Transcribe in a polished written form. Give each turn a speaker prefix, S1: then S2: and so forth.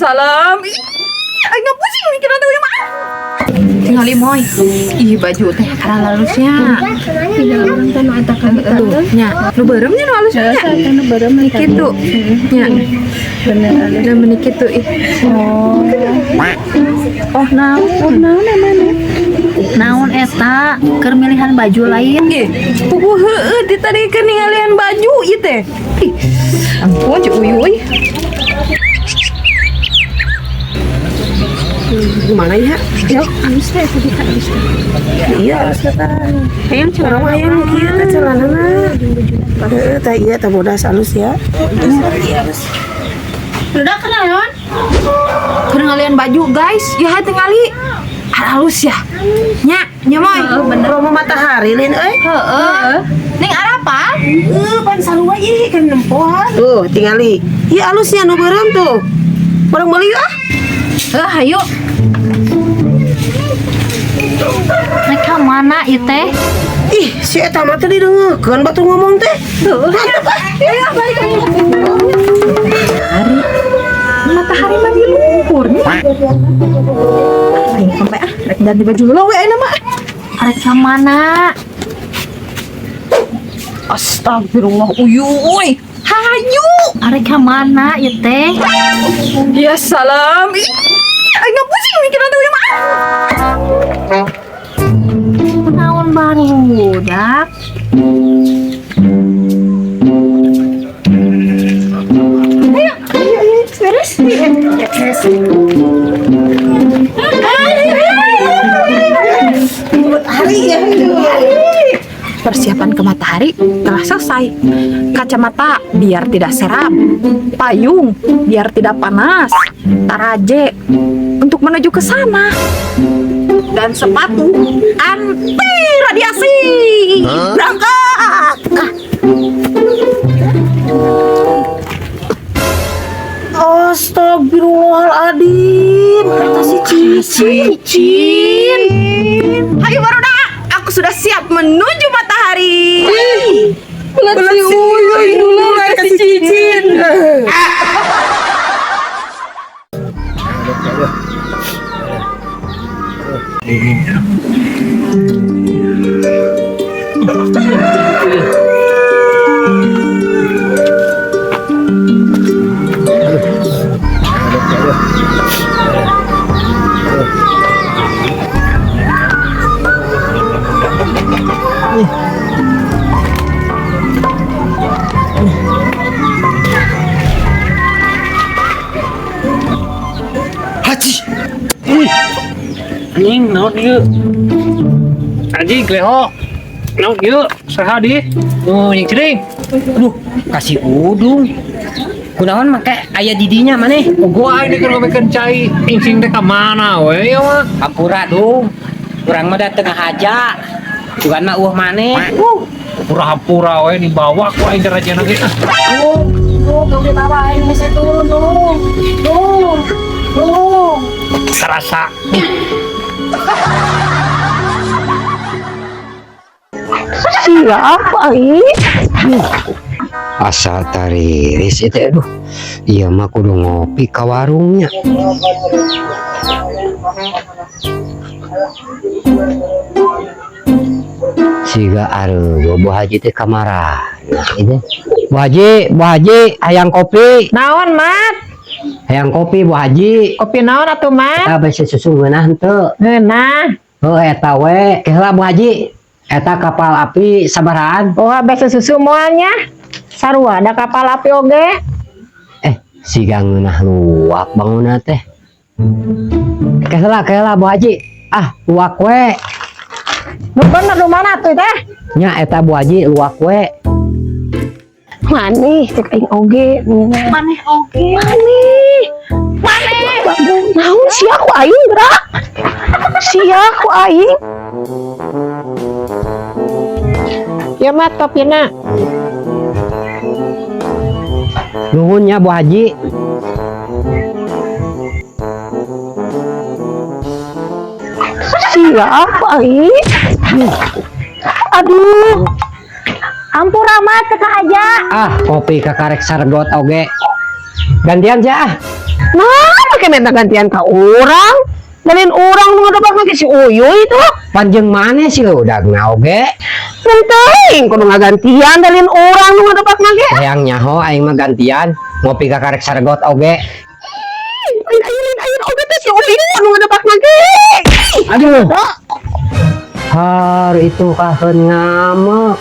S1: salam. Ih, nggak pusing mikir nanti udah mah. Tinggal moy. Ih baju teh karena halusnya. Tinggal orang teh nu eta kan nya. Nu beuremnya nu halusnya. Nu beurem kitu. Nya. Bener ada meuni kitu ih.
S2: Oh naon namanya? Naon eta keur milihan baju lain.
S1: Ih, puguh heueuh di tadi keur ningalian baju ieu teh. Ih, ampun cek uyuy. Gimana ya? Ya, halus teh tadi halus teh. Iya, halus kata. Hayang celana hayang kieu teh celanana. Heueuh teh ieu teh bodas halus ya.
S2: Udah kenalan?
S1: Keur ngalian baju, guys. Ya tingali halus ya. Nya moy.
S2: Bener.
S1: Promo matahari lin euy.
S2: Heeh. Ning arapan?
S1: Pan salua ieu kan nempohan. Tuh, tingali. Ieu halusnya nu beureum tuh. Barang beli ah.
S2: Hayu. Nek ka mana ieu teh?
S1: Ih, si eta mah teh didengekeun batu ngomong teh. Mantep ah. Ayo balik lagi. Matahari mah di luhur nih. Ayo sampai ah, rek ganti baju dulu we ayeuna mah.
S2: Arek ka mana?
S1: Astagfirullah uyuy. Hayu.
S2: Arek ka mana ieu teh?
S1: Ya salam. Ih, nggak pusing mikir nanti udah mah.
S2: Naon barudak?
S1: Ayo, beres. Hari ya. Persiapan ke matahari telah selesai. Kacamata biar tidak seram, payung biar tidak panas, taraje untuk menuju ke sana, dan sepatu anti radiasi. Berangkat. Astagfirullahaladzim. Kata si Cicin. Ayo Barudak, aku sudah siap menuju matahari. Belas si Uyuy dulu kasih Cicin.
S3: Haji. Anjing naon ieu? Anjing kleho. Naon ieu? Saha di? Nu nying cering.
S4: Aduh, kasih udung. Kunaon make aya didinya maneh?
S3: Gua ini keur ngobekeun cai. Insing teh ka mana we ya mah?
S4: Kapura dong. Urang mah dateng haja. Bukan mah maneh.
S3: Pura-pura we dibawa ku aing derajana ge. Terasa.
S1: Siapa ini?
S4: Asal tariris itu aduh. Iya mah kudu ngopi ka warungnya. Siga areuk Bu Haji teh kamara. Nah, itu. Bu Haji, hayang kopi.
S1: Naon, Mat?
S4: Hayang kopi Bu Haji.
S1: Kopi naon atuh, Mat?
S4: Eta besi susu ngeunah henteu.
S1: Ngeunah.
S4: Oh eta we. Kehela Bu Haji. Eta kapal api sabarahan.
S1: Oh, besi susu moalnya. Sarua ada kapal api oge.
S4: Siga ngeunah luwak bangunna teh. Kehela Bu Haji. Ah, luwak we.
S1: Nu bener nu mana tuh teh?
S4: Nya eta Bu Haji luwak we.
S1: Maneh cek aing oge.
S2: Maneh oge.
S1: Maneh. Naon sia ku aing, Dra? Sia ku aing. Ya Mat kopina.
S4: Nuhun nya Bu Haji.
S1: Siapa aing? Aduh. Ampura Mat teka aja.
S4: Ah, kopi kakarek sargot oge. Gantian ja.
S5: Nah, pakai minta gantian ke orang. Dalin orang nu ngadebak lagi si Uyuy itu.
S4: Panjang mana sih lo udah oge?
S5: Penting kudu ngagantian dalin orang nu ngadebak lagi.
S4: Sayangnya ho aing mah gantian ngopi ka karek saregot oge.
S5: Ayo oge teh si Uyuy nu ngadebak lagi.
S4: Aduh. Har itu kahen ngama